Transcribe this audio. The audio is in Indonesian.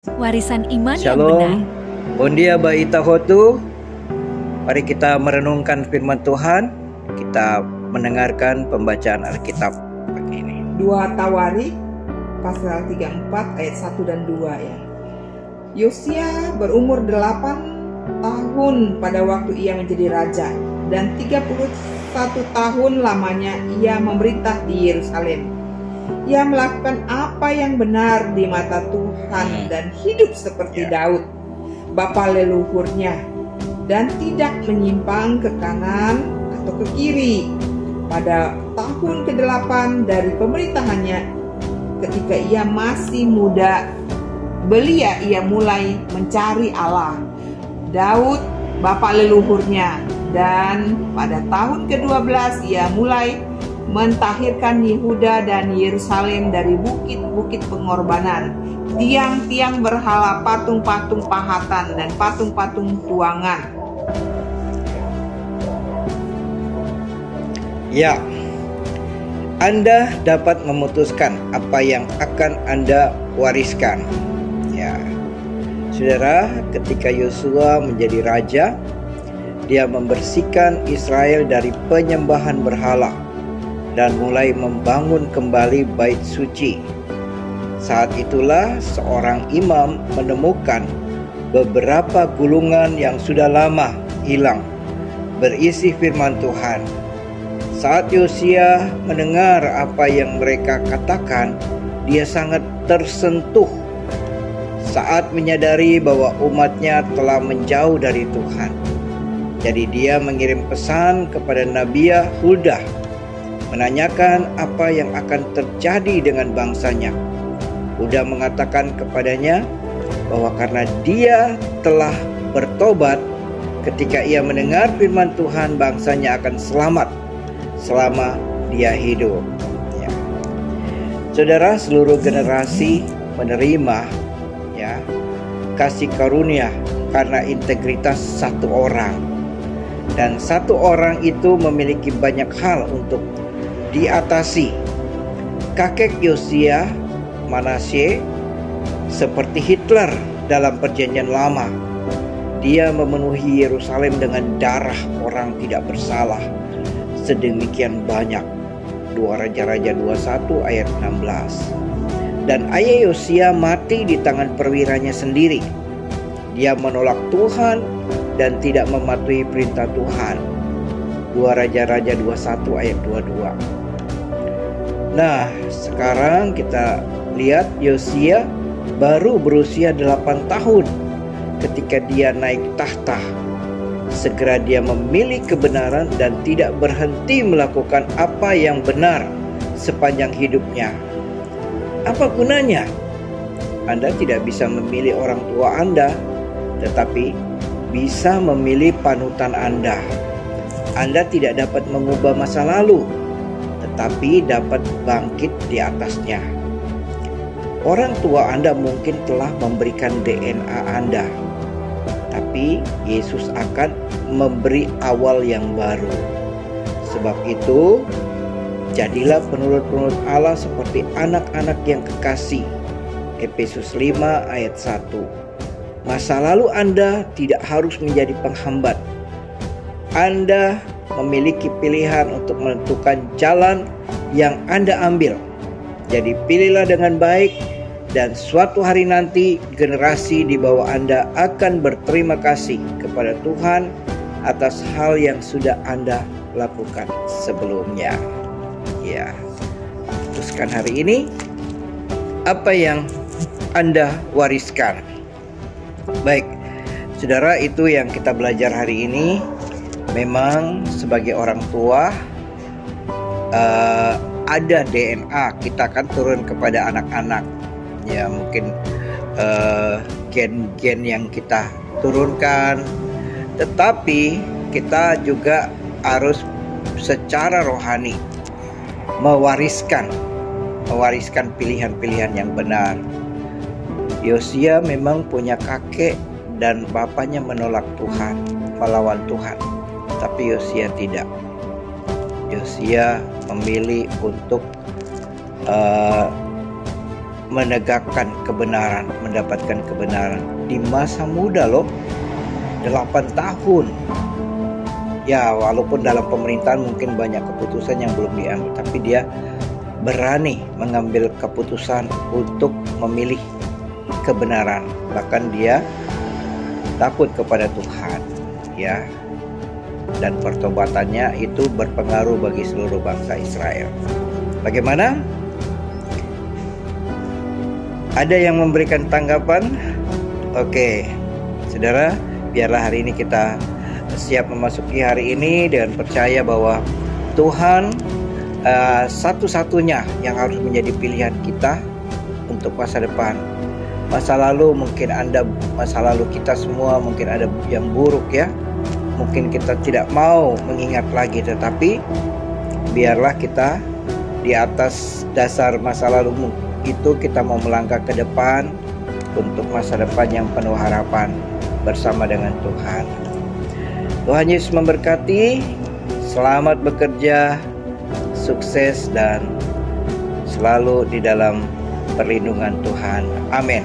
Warisan iman yang benar. Shalom, bon dia Baita Hotu. Mari kita merenungkan firman Tuhan. Kita mendengarkan pembacaan Alkitab pagi ini. 2 Tawarik pasal 34 ayat 1 dan 2 ya. Yosia berumur 8 tahun pada waktu ia menjadi raja, dan 31 tahun lamanya ia memerintah di Yerusalem. Ia melakukan apa yang benar di mata Tuhan dan hidup seperti Daud, bapa leluhurnya, dan tidak menyimpang ke kanan atau ke kiri. Pada tahun ke-8 dari pemerintahannya, ketika ia masih muda belia, ia mulai mencari Allah, Daud bapa leluhurnya, dan pada tahun ke-12 ia mulai mentahirkan Yehuda dan Yerusalem dari bukit-bukit pengorbanan, tiang-tiang berhala, patung-patung pahatan, dan patung-patung tuangan. Ya, Anda dapat memutuskan apa yang akan Anda wariskan. Ya, saudara, ketika Yosua menjadi raja, dia membersihkan Israel dari penyembahan berhala dan mulai membangun kembali bait suci. Saat itulah seorang imam menemukan beberapa gulungan yang sudah lama hilang, berisi firman Tuhan. Saat Yosia mendengar apa yang mereka katakan, dia sangat tersentuh saat menyadari bahwa umatnya telah menjauh dari Tuhan. Jadi dia mengirim pesan kepada Nabi Huldah, menanyakan apa yang akan terjadi dengan bangsanya. Huldah mengatakan kepadanya bahwa karena dia telah bertobat, ketika ia mendengar firman Tuhan, bangsanya akan selamat selama dia hidup. Ya. Saudara, seluruh generasi menerima kasih karunia karena integritas satu orang, dan satu orang itu memiliki banyak hal untuk diatasi. Kakek Yosia, Manasye, seperti Hitler dalam perjanjian lama, dia memenuhi Yerusalem dengan darah orang tidak bersalah sedemikian banyak. 2 Raja-Raja 21 ayat 16. Dan ayah Yosia mati di tangan perwiranya sendiri. Dia menolak Tuhan dan tidak mematuhi perintah Tuhan. 2 Raja-Raja 21 ayat 22. Nah, sekarang kita lihat Yosia baru berusia 8 tahun ketika dia naik tahta. Segera dia memilih kebenaran dan tidak berhenti melakukan apa yang benar sepanjang hidupnya. Apa gunanya? Anda tidak bisa memilih orang tua Anda, tetapi bisa memilih panutan Anda. Anda tidak dapat mengubah masa lalu, tetapi dapat bangkit di atasnya. Orang tua Anda mungkin telah memberikan DNA Anda, tapi Yesus akan memberi awal yang baru. Sebab itu, jadilah penurut-penurut Allah seperti anak-anak yang kekasih. Efesus 5 ayat 1. Masa lalu Anda tidak harus menjadi penghambat. Anda memiliki pilihan untuk menentukan jalan yang Anda ambil. Jadi pilihlah dengan baik, dan suatu hari nanti generasi di bawah Anda akan berterima kasih kepada Tuhan atas hal yang sudah Anda lakukan sebelumnya. Ya, putuskan hari ini apa yang Anda wariskan. Baik, saudara, itu yang kita belajar hari ini. Memang sebagai orang tua ada DNA, kita akan turun kepada anak-anak. Ya, mungkin gen-gen yang kita turunkan, tetapi kita juga harus secara rohani mewariskan pilihan-pilihan yang benar. Yosia memang punya kakek dan bapaknya menolak Tuhan, melawan Tuhan, tapi Yosia tidak. Yosia memilih untuk menegakkan kebenaran, mendapatkan kebenaran di masa muda loh. 8 tahun. Ya, walaupun dalam pemerintahan mungkin banyak keputusan yang belum diambil, tapi dia berani mengambil keputusan untuk memilih kebenaran. Bahkan dia takut kepada Tuhan, ya. Dan pertobatannya itu berpengaruh bagi seluruh bangsa Israel. Bagaimana? Ada yang memberikan tanggapan? Oke, saudara, biarlah hari ini kita siap memasuki hari ini dengan percaya bahwa Tuhan satu-satunya yang harus menjadi pilihan kita untuk masa depan. Masa lalu mungkin masa lalu kita semua mungkin ada yang buruk ya. Mungkin kita tidak mau mengingat lagi, tetapi biarlah kita di atas dasar masa lalu itu kita mau melangkah ke depan untuk masa depan yang penuh harapan bersama dengan Tuhan. Tuhan Yesus memberkati. Selamat bekerja, sukses, dan selalu di dalam perlindungan Tuhan. Amin.